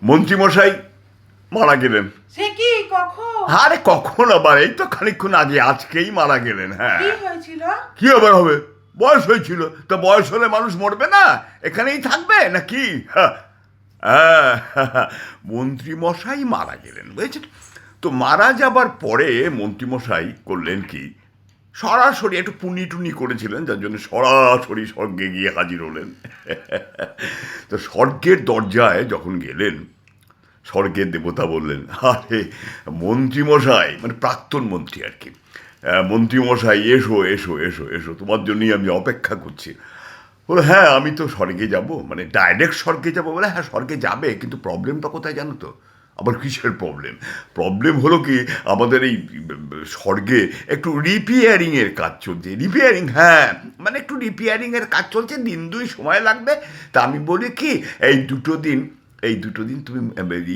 মন্ত্রীমশাই মারা গেলেন। সে কি কখন? আরে কখন আবার, এই তো খানিকক্ষণ আগে, আজকেই মারা গেলেন। হ্যাঁ, কি হয়েছিল? কি আবার হবে, বয়স হয়েছিল। তা বয়স হলে মানুষ মরবে না, এখানেই থাকবে নাকি? মন্ত্রীমশাই মারা গেলেন, বুঝেছেন তো। মারা যাবার পরে মন্ত্রীমশাই করলেন কি, সরাসরি একটু পুনি টুনি করেছিলেন, যার জন্য সরাসরি স্বর্গে গিয়ে হাজির হলেন। তো স্বর্গের দরজায় যখন গেলেন, স্বর্গের দেবতা বললেন, আরে মন্ত্রীমশাই, মানে প্রাক্তন মন্ত্রী আর কি, মন্ত্রীমশাই এসো এসো এসো এসো, তোমার জন্যই আমি অপেক্ষা করছি। বলে হ্যাঁ আমি তো স্বর্গে যাব, মানে ডাইরেক্ট স্বর্গে যাব। বলে হ্যাঁ স্বর্গে যাবে, কিন্তু প্রবলেমটা কোথায় জানো তো? আবার কিসের প্রবলেম? প্রবলেম হলো কি, আমাদের এই স্বর্গে একটু রিপেয়ারিংয়ের কাজ চলছে। রিপেয়ারিং, হ্যাঁ, মানে একটু রিপেয়ারিংয়ের কাজ চলছে, দিন দুই সময় লাগবে। তা আমি বলি কি, এই দুটো দিন তুমি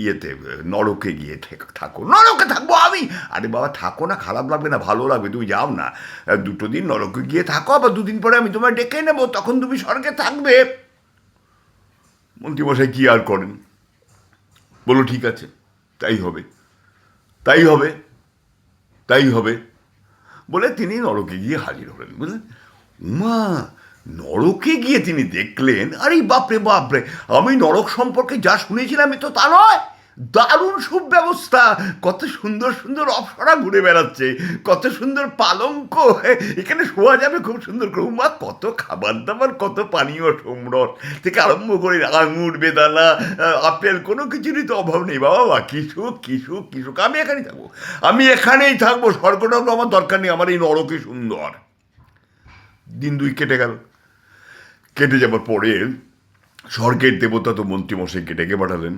ইয়েতে নরকে গিয়ে থাকো। নরকে থাকবো আমি? আরে বাবা থাকো না, খারাপ লাগবে না, ভালো লাগবে, তুমি যাও না। 2 দিন নরকে গিয়ে থাকো, আবার 2 দিন পরে আমি তোমায় ডেকে নেবো, তখন তুমি স্বর্গে থাকবে। মন্ত্রীমশাই কি আর করেন, বলো ঠিক আছে, তাই হবে, তাই হবে, তাই হবে বলে তিনি নরকে গিয়ে হাজির হলেন। বুঝলেন, উমা, নরকে গিয়ে তিনি দেখলেন, আরে বাপরে বাপরে, আমি নরক সম্পর্কে যা শুনেছিলাম এ তো তা নয়। দারুণ সুব্যবস্থা, কত সুন্দর সুন্দর অপ্সরা ঘুরে বেড়াচ্ছে, কত সুন্দর পালঙ্ক, এখানে শোয়া যাবে খুব সুন্দর করে। উমা, কত খাবার দাবার, কত পানীয় সম্রট থেকে আরম্ভ করে আঙুর, বেদানা, আপেল, কোনো কিছুরই তো অভাব নেই। বাবা কিসুক কিসুক কিসুক, আমি এখানেই থাকবো, আমি এখানেই থাকবো, স্বর্গটাও তো আমার দরকার নেই, আমার এই নরকে সুন্দর। দিন দুই কেটে গেল। কেটে যাবার পরে স্বর্গের দেবতা তো মন্ত্রীমশাইকে ডেকে পাঠালেন।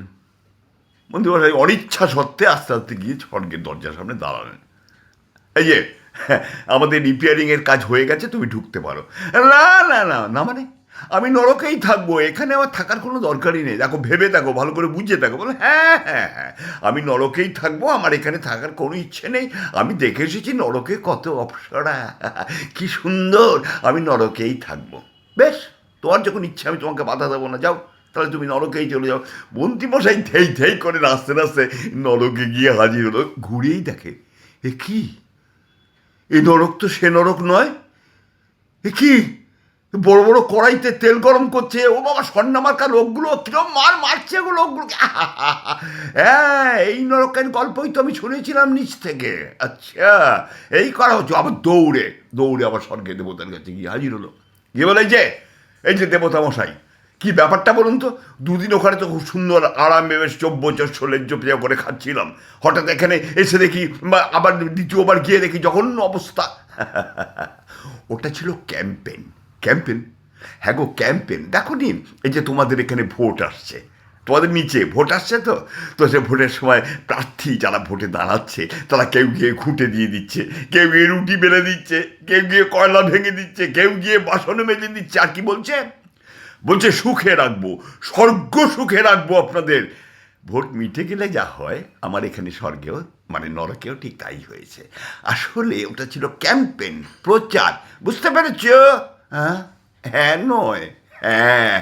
মন্ত্রীমশাই অনিচ্ছা সত্ত্বে আস্তে আস্তে গিয়ে স্বর্গের দরজার সামনে দাঁড়ালেন। এই যে আমাদের রিপেয়ারিংয়ের কাজ হয়ে গেছে, তুমি ঢুকতে পারো। না না না না, মানে আমি নরকেই থাকবো, এখানে আমার থাকার কোনো দরকারই নেই। দেখো, ভেবে দেখো, ভালো করে বুঝে দেখো। বলে হ্যাঁ হ্যাঁ হ্যাঁ, আমি নরকেই থাকবো, আমার এখানে থাকার কোনো ইচ্ছে নেই। আমি দেখে এসেছি নরকে কত অপ্সরা, কি সুন্দর, আমি নরকেই থাকবো। বেশ, তোমার যখন ইচ্ছা আমি তোমাকে বাধা দেবো না, যাও, তাহলে তুমি নরকেই চলে যাও। মন্ত্রীমশাই থেই থেই করে নাচতে নাচতে নরকে গিয়ে হাজির হলো। ঘুরেই দেখে, এ কি, এই নরক তো সে নরক নয়। এ কি, বড় বড় কড়াইতে তেল গরম করছে, ও বাবা, স্বর্ণামার্কা লোকগুলো কিরম মারছে গো লোকগুলোকে। হ্যাঁ, এই নরকের গল্পই তো আমি শুনেছিলাম নিচ থেকে। আচ্ছা, এই করা হচ্ছে। আবার দৌড়ে দৌড়ে আবার স্বর্গের দেবতার কাছে গিয়ে হাজির হলো। গিয়ে বলে, এই যে দেবতা মশাই, কি ব্যাপারটা বলুন তো? 2 দিন ওখানে তো খুব সুন্দর আরামে বেশ চব্য লেজ্জ পেঁজা করে খাচ্ছিলাম, হঠাৎ এখানে এসে দেখি, আবার দ্বিতীয়বার গিয়ে দেখি জঘন্য অবস্থা। ওটা ছিল ক্যাম্পেন। ক্যাম্পেন, হ্যাঁ গো ক্যাম্পেন। দেখো নি, এই যে তোমাদের এখানে ভোট আসছে, তোমাদের নিচে ভোট আসছে, তো তো সে ভোটের সময় প্রার্থী যারা ভোটে দাঁড়াচ্ছে, তারা কেউ গিয়ে খুঁটে দিয়ে দিচ্ছে, কেউ গিয়ে রুটি বেলে দিচ্ছে, কেউ গিয়ে কয়লা ভেঙে দিচ্ছে, কেউ গিয়ে বাসনে মেজে দিচ্ছে। আর কি বলছে? বলছে সুখে রাখবো, স্বর্গ সুখে রাখবো আপনাদের। ভোট মিটে গেলে যা হয়, আমার এখানে স্বর্গেও, মানে নরকেও ঠিক তাই হয়েছে। আসলে ওটা ছিল ক্যাম্পেন, প্রচার, বুঝতে পেরেছ? হ্যাঁ, হ্যাঁ নয়, হ্যাঁ।